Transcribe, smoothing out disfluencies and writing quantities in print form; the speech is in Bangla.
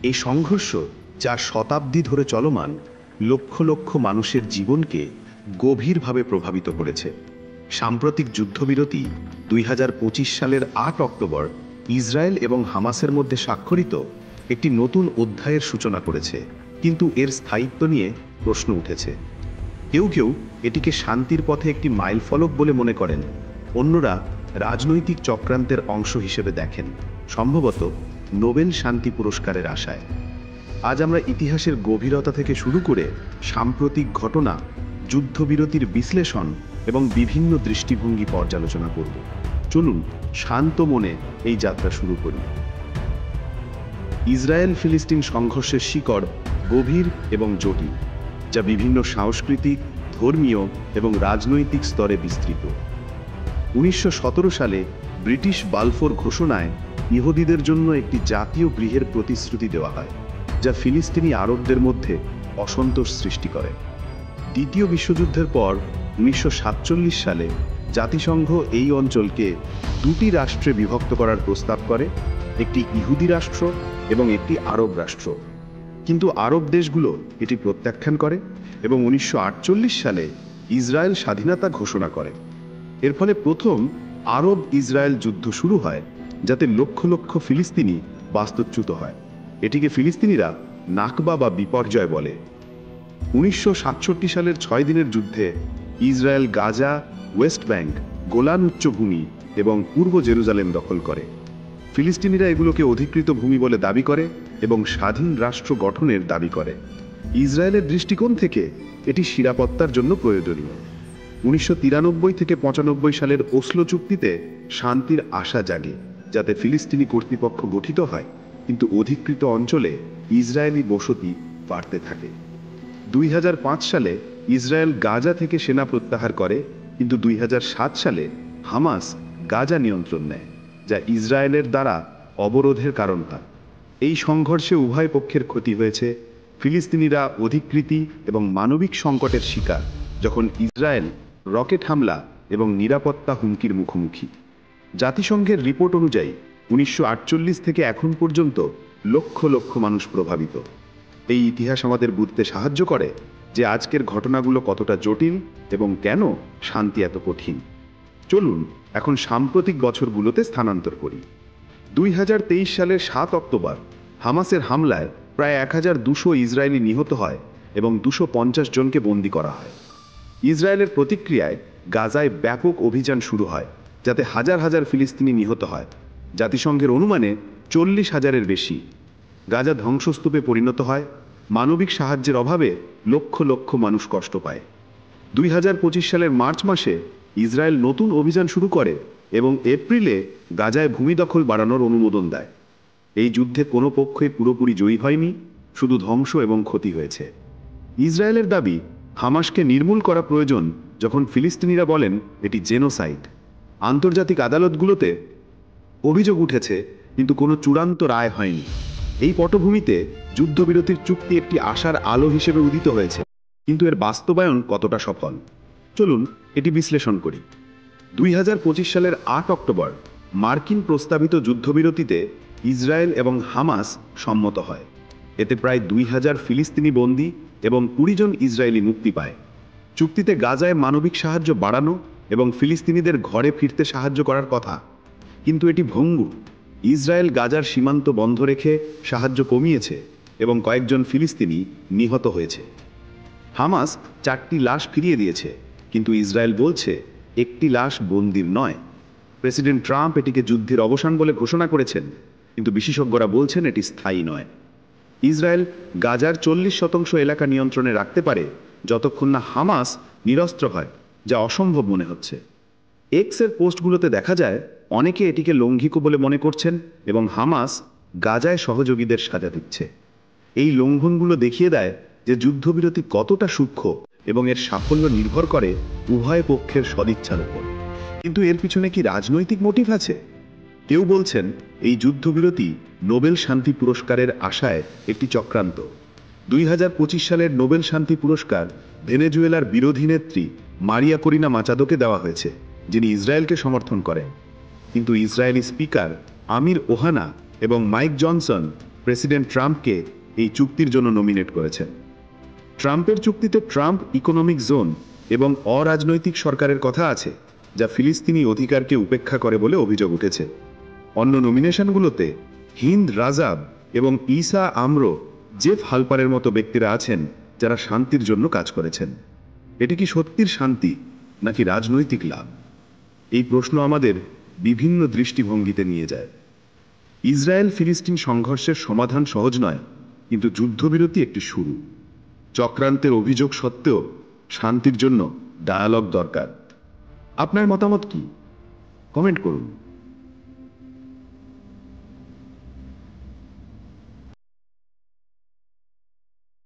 এই সংঘর্ষ যা শতাব্দী ধরে চলমান, লক্ষ লক্ষ মানুষের জীবনকে গভীরভাবে প্রভাবিত করেছে। সাম্প্রতিক যুদ্ধবিরতি 2025 সালের 8 অক্টোবর ইসরায়েল এবং হামাসের মধ্যে স্বাক্ষরিত একটি নতুন অধ্যায়ের সূচনা করেছে, কিন্তু এর স্থায়িত্ব নিয়ে প্রশ্ন উঠেছে। কেউ কেউ এটিকে শান্তির পথে একটি মাইলফলক বলে মনে করেন, অন্যরা রাজনৈতিক চক্রান্তের অংশ হিসেবে দেখেন, সম্ভবত নোবেল শান্তি পুরস্কারের আশায়। আজ আমরা ইতিহাসের গভীরতা থেকে শুরু করে সাম্প্রতিক ঘটনা, যুদ্ধবিরতির বিশ্লেষণ এবং বিভিন্ন দৃষ্টিভঙ্গি পর্যালোচনা করব। চলুন শান্ত মনে এই যাত্রা শুরু করি। ইসরায়েল ফিলিস্তিন সংঘর্ষের শিকড় গভীর এবং জটিল, যা বিভিন্ন সাংস্কৃতিক, ধর্মীয় এবং রাজনৈতিক স্তরে বিস্তৃত। 1917 সালে ব্রিটিশ বালফোর ঘোষণায় ইহুদিদের জন্য একটি জাতীয় গৃহের প্রতিশ্রুতি দেওয়া হয়, যা ফিলিস্তিনি আরবদের মধ্যে অসন্তোষ সৃষ্টি করে। দ্বিতীয় বিশ্বযুদ্ধের পর 1947 সালে জাতিসংঘ এই অঞ্চলকে দুটি রাষ্ট্রে বিভক্ত করার প্রস্তাব করে, একটি ইহুদি রাষ্ট্র এবং একটি আরব রাষ্ট্র। কিন্তু আরব দেশগুলো এটি প্রত্যাখ্যান করে এবং 1948 সালে ইসরায়েল স্বাধীনতা ঘোষণা করে। এর ফলে প্রথম আরব ইসরায়েল যুদ্ধ শুরু হয়, যাতে লক্ষ লক্ষ ফিলিস্তিনি বাস্তুচ্যুত হয়। এটিকে ফিলিস্তিনিরা নাকবা বা বিপর্যয় বলে। 1967 সালের 6 দিনের যুদ্ধে Israel Gaza, West Bank, Golan উচ্চভূমি এবং পূর্ব জেরুজালেম দখল করে। ফিলিস্তিনিরা এগুলোকে অধিকৃত ভূমি বলে দাবি করে এবং স্বাধীন রাষ্ট্র গঠনের দাবি করে। ইসরায়েলের দৃষ্টিকোণ থেকে এটি নিরাপত্তার জন্য প্রয়োজনীয়। 1993 থেকে 95 সালের ওসলো চুক্তিতে শান্তির আশা জাগে, যাতে ফিলিস্তিনি কর্তৃপক্ষ গঠিত হয়, কিন্তু অধিকৃত অঞ্চলে ইসরায়েলি বসতি বাড়তে থাকে। 2005 সালে ইসরায়েল গাজা থেকে সেনা প্রত্যাহার করে, কিন্তু 2007 সালে হামাস গাজা নিয়ন্ত্রণ নেয়, যা ইসরায়েলের দ্বারা অবরোধের কারণ হয়। এই সংঘর্ষে উভয় পক্ষের ক্ষতি হয়েছে। ফিলিস্তিনিরা অধিকৃতি এবং মানবিক সংকটের শিকার, যখন ইসরায়েল রকেট হামলা এবং নিরাপত্তা হুমকির মুখোমুখি। জাতিসংঘের রিপোর্ট অনুযায়ী 1948 থেকে এখন পর্যন্ত লক্ষ লক্ষ মানুষ প্রভাবিত। এই ইতিহাস আমাদের বুঝতে সাহায্য করে যে আজকের ঘটনাগুলো কতটা জটিল এবং কেন শান্তি এত কঠিন। চলুন এখন সাম্প্রতিক বছরগুলোতে স্থানান্তর করি। 2023 সালের 7 অক্টোবর হামাসের হামলায় প্রায় 1200 ইসরায়েলি নিহত হয় এবং 250 জনকে বন্দী করা হয়। ইসরায়েলের প্রতিক্রিয়ায় গাজায় ব্যাপক অভিযান শুরু হয়, যাতে হাজার হাজার ফিলিস্তিনি নিহত হয়। জাতিসংঘের অনুমানে 40,000-এর বেশি। গাজা ধ্বংসস্তূপে পরিণত হয়। মানবিক সাহায্যের অভাবে লক্ষ লক্ষ মানুষ কষ্ট পায়। 2025 সালের মার্চ মাসে ইসরায়েল নতুন অভিযান শুরু করে এবং এপ্রিলে গাজায় ভূমি দখল বাড়ানোর অনুমোদন দেয়। এই যুদ্ধে কোনো পক্ষই পুরোপুরি জয়ী হয়নি, শুধু ধ্বংস এবং ক্ষতি হয়েছে। ইসরায়েলের দাবি হামাসকে নির্মূল করা প্রয়োজন, যখন ফিলিস্তিনিরা বলেন এটি জেনোসাইড। আন্তর্জাতিক আদালতগুলোতে অভিযোগ উঠেছে, কিন্তু কোনো চূড়ান্ত রায় হয়নি। এই পটভূমিতে যুদ্ধবিরতির চুক্তি একটি আশার আলো হিসেবে উদিত হয়েছে, কিন্তু এর বাস্তবায়ন কতটা সফল, চলুন এটি বিশ্লেষণ করি। 2025 সালের 8 অক্টোবর মার্কিন প্রস্তাবিত যুদ্ধবিরতিতে ইসরায়েল এবং হামাস সম্মত হয়। এতে প্রায় 2000 ফিলিস্তিনি বন্দী এবং 20 জন ইসরায়েলি মুক্তি পায়। চুক্তিতে গাজায় মানবিক সাহায্য বাড়ানো এবং ফিলিস্তিনিদের ঘরে ফিরতে সাহায্য করার কথা, কিন্তু এটি ভঙ্গুর। ইসরায়েল গাজার সীমান্ত বন্ধ রেখে সাহায্য কমিয়েছে এবং কয়েকজন ফিলিস্তিনি নিহত হয়েছে। হামাস 4টি লাশ ফিরিয়ে দিয়েছে, কিন্তু ইসরায়েল বলছে একটি লাশ বন্দির নয়। প্রেসিডেন্ট ট্রাম্প এটিকে যুদ্ধের অবসান বলে ঘোষণা করেছেন, কিন্তু বিশেষজ্ঞরা বলছেন এটি স্থায়ী নয়। ইসরায়েল গাজার 40% এলাকা নিয়ন্ত্রণে রাখতে পারে যতক্ষণ না হামাস নিরস্ত্র হয়, যা অসম্ভব মনে হচ্ছে। এক্সের পোস্টগুলোতে দেখা যায় অনেকে এটিকে লঙ্ঘিত বলে মনে করছেন এবং হামাস গাজায় সহযোগীদের সাজা দিচ্ছে। এই লঙ্ঘনগুলো দেখিয়ে দেয় যে যুদ্ধবিরতি কতটা সূক্ষ্ম এবং এর সাফল্য নির্ভর করে উভয় পক্ষের সদিচ্ছার উপর। কিন্তু এর পিছনে কি রাজনৈতিক মোটিভ আছে? কেউ বলছেন এই যুদ্ধবিরতি নোবেল শান্তি পুরস্কারের আশায় একটি চক্রান্ত। 2025 সালের নোবেল শান্তি পুরস্কার ভেনেজুয়েলার বিরোধী নেত্রী মারিয়া করিনা মাচাদোকে দেওয়া হয়েছে, যিনি ইসরায়েলকে সমর্থন করেন। কিন্তু ইসরায়েলি স্পিকার আমির ওহানা এবং মাইক জনসন প্রেসিডেন্ট ট্রাম্পকে এই চুক্তির জন্য নমিনেট করেছেন। ট্রাম্পের চুক্তিতে ট্রাম্প ইকোনমিক জোন এবং অরাজনৈতিক সরকারের কথা আছে, যা ফিলিস্তিনি অধিকারকে উপেক্ষা করে বলে অভিযোগ উঠেছে। অন্য নমিনেশনগুলোতে হিন্দ রাজাব এবং ঈসা আমরো, জেফ হালপারের মতো ব্যক্তিরা আছেন যারা শান্তির জন্য কাজ করেছেন। এটি কি সত্যির শান্তি নাকি রাজনৈতিক লাভ? এই প্রশ্ন আমাদের বিভিন্ন দৃষ্টিভঙ্গিতে নিয়ে যায়। ইসরায়েল ফিলিস্তিন সংঘর্ষের সমাধান সহজ নয়, কিন্তু যুদ্ধবিরতি একটি শুরু। চক্রান্তের অভিযোগ সত্ত্বেও শান্তির জন্য ডায়ালগ দরকার। আপনার মতামত কি? কমেন্ট করুন।